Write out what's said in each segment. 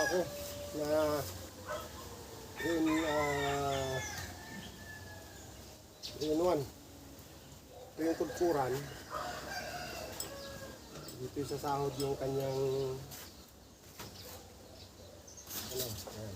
ako na in one. Ito yung kulturan. Dito yung sasahod yung kanyang ano, ayan.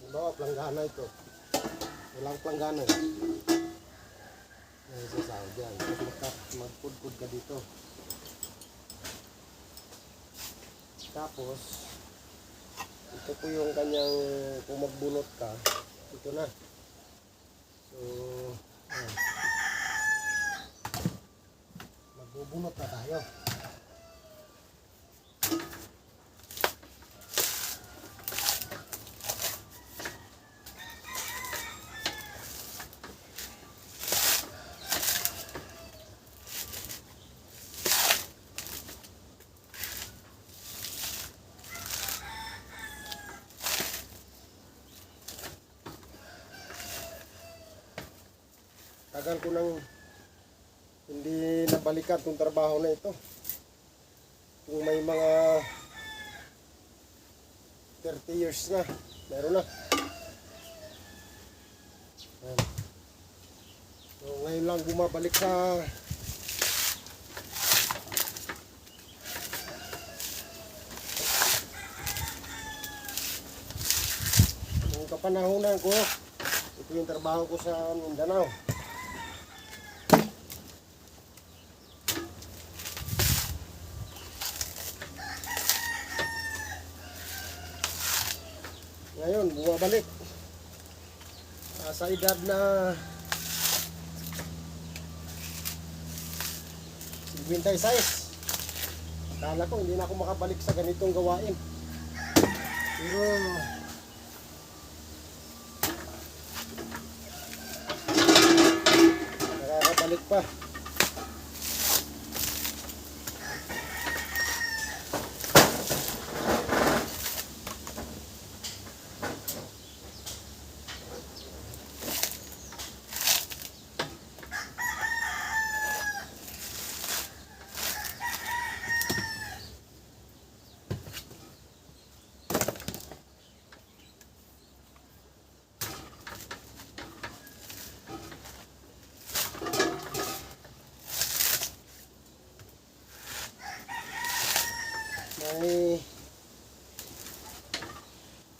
Diba, planggana ito. Walang planggana. Ayan, sasahod yan. Tapos magpudpud ka dito. Tapos ito po yung kanyang, kung magbunot ka, ito na. So ayan. Magbubunot na tayo. Tagal ko nang hindi nabalikan itong trabaho na ito. Kung may mga 30 years na, meron na. Ayan. So, ngayon lang bumabalik sa yung kapanahonan ko. Ito yung trabaho ko sa Mindanao. Ngayon, bumabalik sa edad na 56. Akala ko hindi na ako makabalik sa ganitong gawain. Pero nakakabalik pa.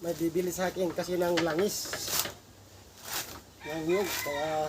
May bibili sa akin kasi ng langis ng nyug, kaya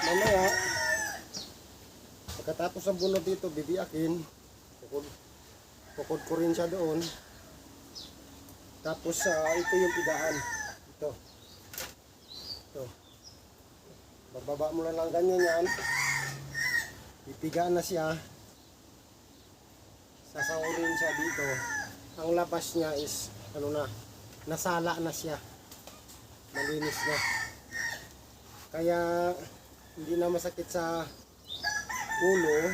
mamaya pagkatapos ng bunot dito bibiyakin, pukod ko rin siya doon. Tapos ito yung pigaan. Ito. Bababa mo lang ganyan yan. Ipigaan na siya. Sasahurin siya dito. Ang labas niya is ano na, nasala na siya. Malinis na. Kaya hindi na masakit sa ulo.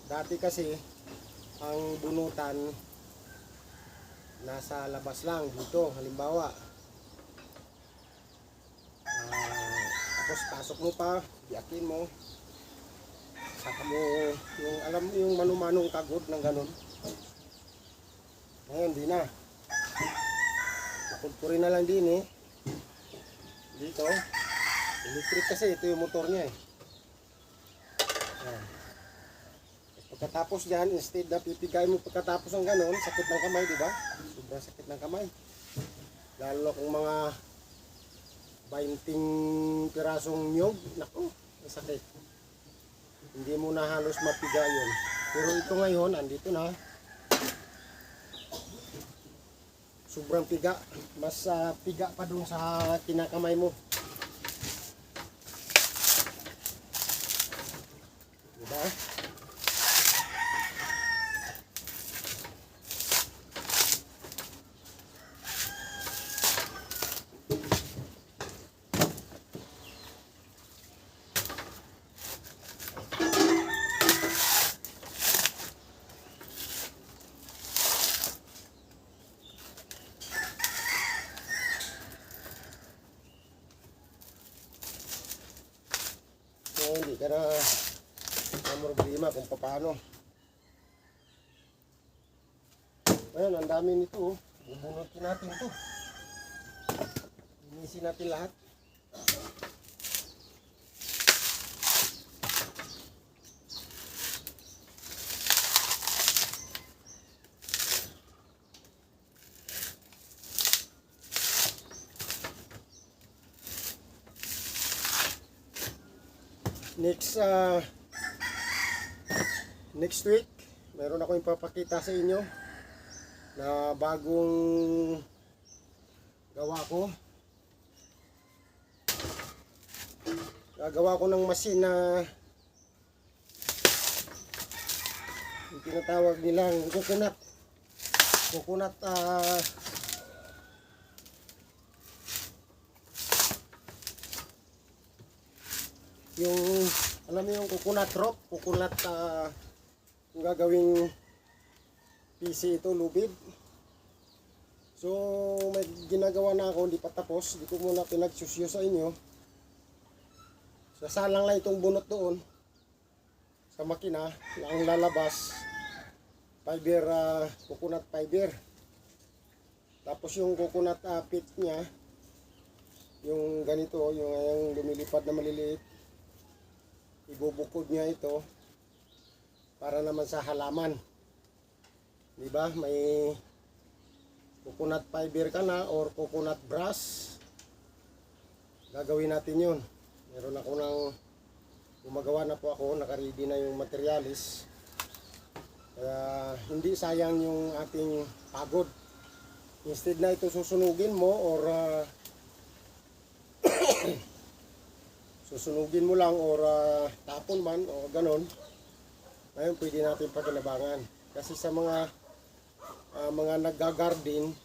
Dati kasi ang bunutan nasa labas lang dito, halimbawa tapos pasok mo pa, biyakin mo, saka mo yung, alam mo yung manumanong kagod ng ganun. Ngayon di na, pupuri na lang din dito, electric kasi ito yung motor niya Ayan. Pagkatapos dyan, instead na pipigay mo pagkatapos ng ganon, sakit ng kamay, di ba? Sobrang sakit ng kamay. Lalo kung mga 20 pirasong nyog, naku, masakit. Hindi mo na halos mapiga yun. Pero ito ngayon, andito na. Sobrang piga. Mas piga pa dun sa kinakamay mo. Diba? ka na problema kung paano. Ayun, ang dami nito. Bubunutin natin to. Linisin natin lahat. Next week, meron ako ipapakita sa inyo na bagong gawa ko. Gagawa ko ng machine na yung tinatawag nilang coconut yung alam mo yung coconut rope, yung gagawing PC ito, lubid. So may ginagawa na ako, hindi pa tapos, hindi ko muna pinagsusyo sa inyo. Sasalang lang itong bunot doon sa makina na ang lalabas fiber, coconut fiber. Tapos yung coconut pit nya, yung ganito, yung lumilipad na maliliit, ibubukod niya ito para naman sa halaman. Diba? May coconut fiber ka na or coconut brush, gagawin natin yun. Meron ako ng gumagawa na po ako, nakaready na yung materialis. Kaya hindi sayang yung ating pagod. Instead na ito susunugin mo or susunugin mo lang or tapon man o ganon, ngayon pwede natin pagkinabangan. Kasi sa mga naggagarden,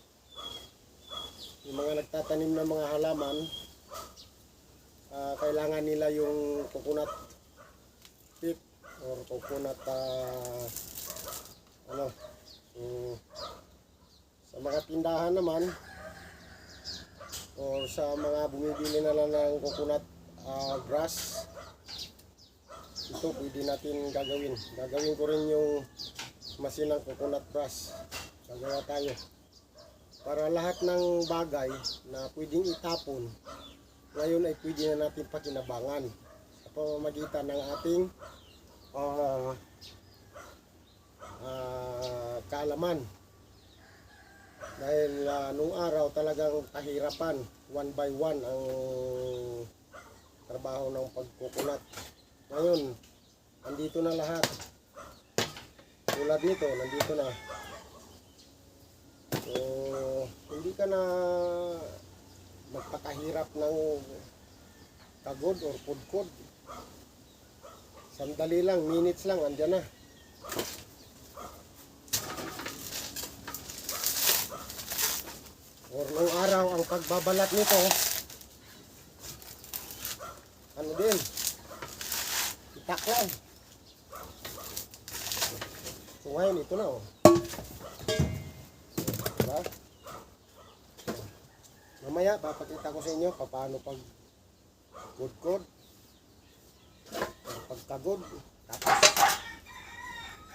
yung mga nagtatanim ng mga halaman, kailangan nila yung coconut pit or coconut sa mga tindahan naman or sa mga bumibili na lang ng coconut grass, ito pwede natin gagawin ko rin yung machine ng coconut brush. Gagawa tayo para lahat ng bagay na pwedeng itapon ngayon ay pwede na natin pakinabangan sa pamamagitan ng ating kaalaman. Dahil nung araw talagang kahirapan, one by one ang trabaho ng pagkukunat. Ngayon, andito na lahat. Tulad nito, nandito na. So, hindi ka na magpakahirap ng kagod or pudkod. Sandali lang, minutes lang, andyan na. Or nung araw, ang pagbabalat nito, ano din, itak lang. So ngayon, ito na, oh. Diba? Mamaya, papakita ko sa inyo paano pag kudkod, pagkagod. Tapos,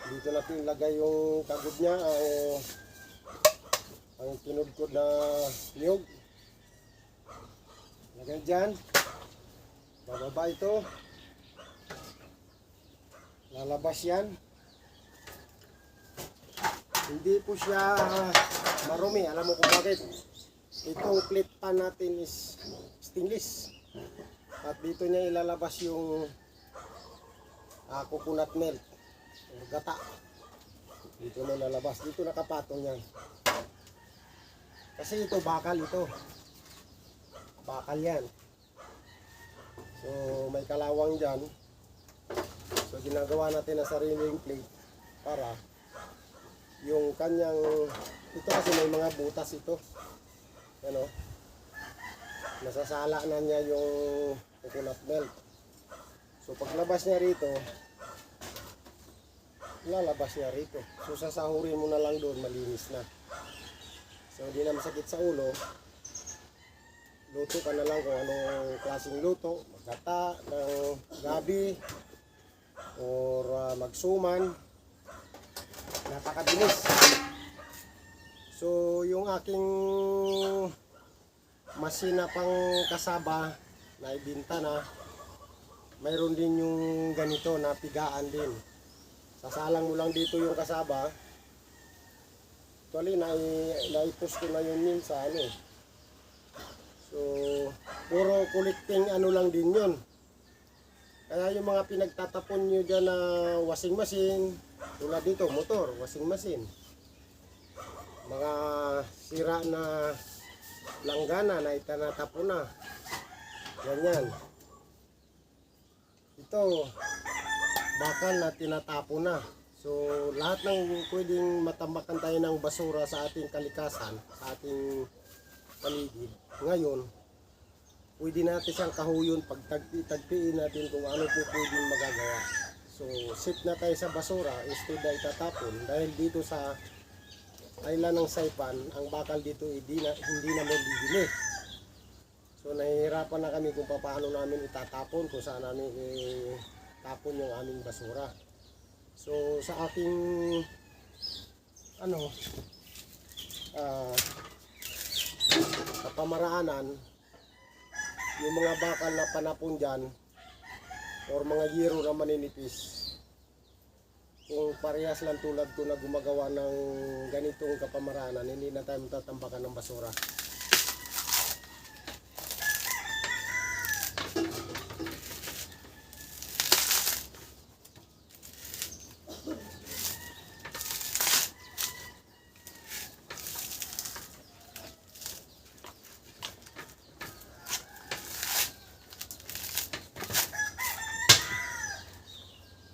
dito natin ilagay yung kagod niya, ang kinudkod na niyog. Lagay dyan. Bababa ito. Lalabas yan. Hindi po siya marumi. Alam mo kung bakit? Itong plate pan natin is stainless. At dito niya ilalabas yung coconut milk. Gata. Dito na lalabas. Dito nakapatong yan. Kasi ito bakal ito. Bakal yan. So may kalawang dyan. So ginagawa natin na sariling plate para yung kanyang, ito kasi may mga butas ito. Ano? Nasasala na niya yung coconut milk. So paglabas niya rito, lalabas niya rito. So sasahurin mo na lang doon, malinis na. So hindi na masakit sa ulo. luto ka na lang kung anong klaseng luto, magata ng gabi or magsuman, napakabilis. So yung aking masina pang kasaba na ibinta na, mayroon din yung ganito na pigaan din. Sasalang mo lang dito yung kasaba. Actually, naipost ko na yun minsan eh. So, puro collecting ano lang din yun. Kaya yung mga pinagtatapon nyo dyan na washing machine, tulad dito, motor, washing machine. Mga sira na langgana na itanatapon na. Ganyan. Ito, bakal na tinatapon na. So, lahat ng pwedeng matambakan tayo ng basura sa ating kalikasan, sa ating paligid. Ngayon, pwede natin siyang kahuyon, pagtagpiin natin kung ano po pwedeng magagawa. So, sit na tayo sa basura instead na itatapon. Dahil dito sa island ng Saipan, ang bakal dito hindi na mabibili. So, nahihirapan na kami kung paano namin itatapon, kung saan namin itapon yung aming basura. So sa aking kapamaraanan, yung mga bakal na panapon dyan or mga yero na maninipis, kung parehas lang tulad ko na gumagawa ng ganitong kapamaraanan, hindi na tayo matatambakan ng basura.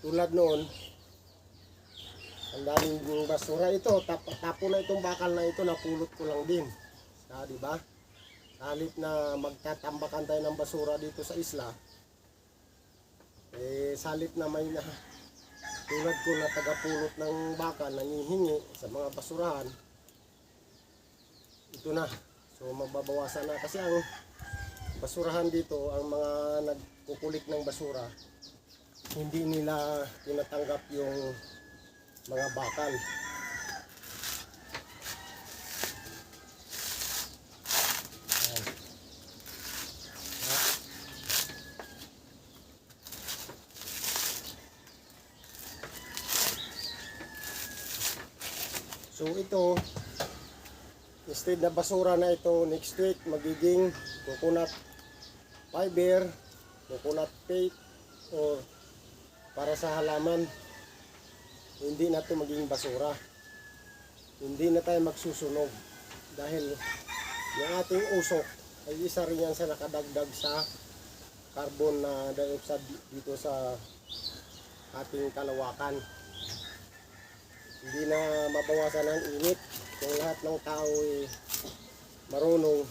Tulad noon, ang daming basura ito, tapo na itong bakal na ito, napulot ko lang din. Di ba? Halip na magtatambakan tayo ng basura dito sa isla, salip na may tulad ko na tagapulot ng bakal, nangihingi sa mga basurahan, ito na. So mababawasan na kasi ang basurahan dito, ang mga nagkukulik ng basura, hindi nila tinatanggap yung mga bakal. So ito, instead na basura na ito, next week magiging coconut fiber, coconut paste, or para sa halaman. Hindi na ito maging basura. Hindi na tayo magsusunog dahil yung ating usok ay isa rin yan sa nakadagdag sa carbon na dioxide dito sa ating kalawakan. Hindi na mabawasan ang init kung lahat ng tao ay marunong.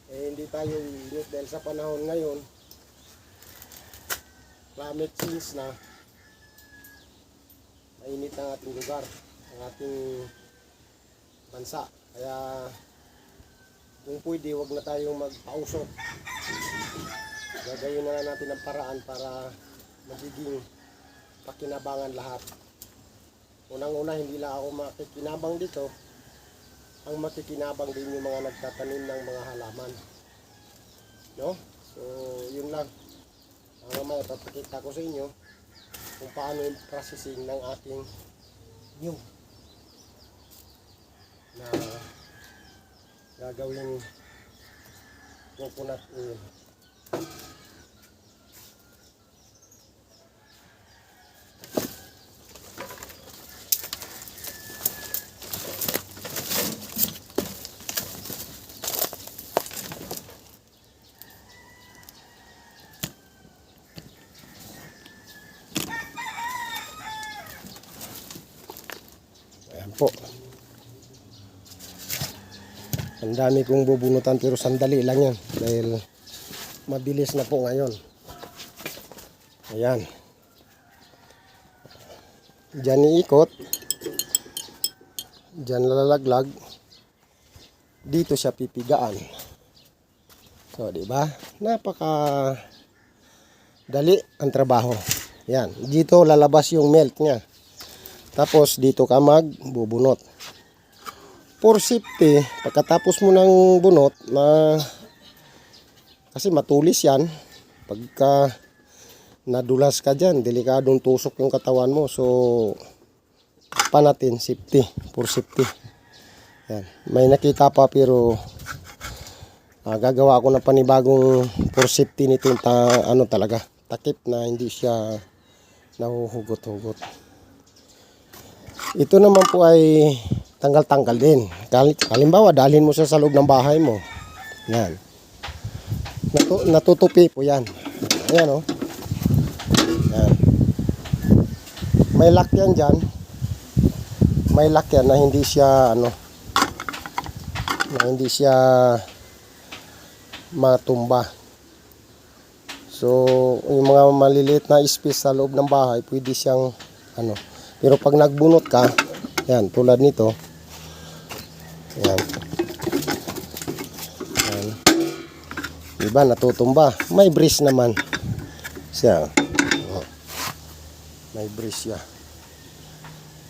Hindi tayo init dahil sa panahon ngayon climate change na, mainit ang ating lugar, ang ating bansa. Kaya kung pwede, wag na tayong magpausok. Gagawin na natin ang paraan para magiging pakinabangan lahat. Unang-una, hindi lang ako makikinabang dito, ang makikinabang din yung mga nagtatanim ng mga halaman. No? So, yun lang. Mamaya papakita ko sa inyo kung paano yung processing ng ating new na gagawin coconut oil. Po. Ang dami kong bubunutan pero sandali lang yan dahil mabilis na po ngayon. Ayan. Diyan iikot. Diyan lalaglag. Dito siya pipigaan. So, di ba? Napaka dali ang trabaho. Yan. Dito lalabas yung milk niya. Tapos dito ka magbubunot. For safety, pagkatapos mo ng bunot, kasi matulis yan. Pagka nadulas ka dyan, delikadong tusok yung katawan mo. So, pa natin, safety. For safety. Yan. May nakita pa pero gagawa ako ng panibagong for safety nito. Ano talaga, takip na hindi siya nahuhugot-hugot. Ito naman po ay tanggal-tanggal din. Halimbawa, dalhin mo siya sa loob ng bahay mo. Yan. Natutupi po yan. Ayan o. Yan. May lock yan dyan. May lock yan na hindi siya matumba. So, yung mga maliliit na space sa loob ng bahay, pwede siyang pero pag nagbunot ka, yan, tulad nito, yan. Yan. Diba, natutumba. May breeze naman siya. May breeze siya.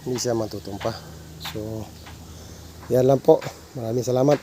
Hindi siya matutumba. So, yan lang po. Maraming salamat.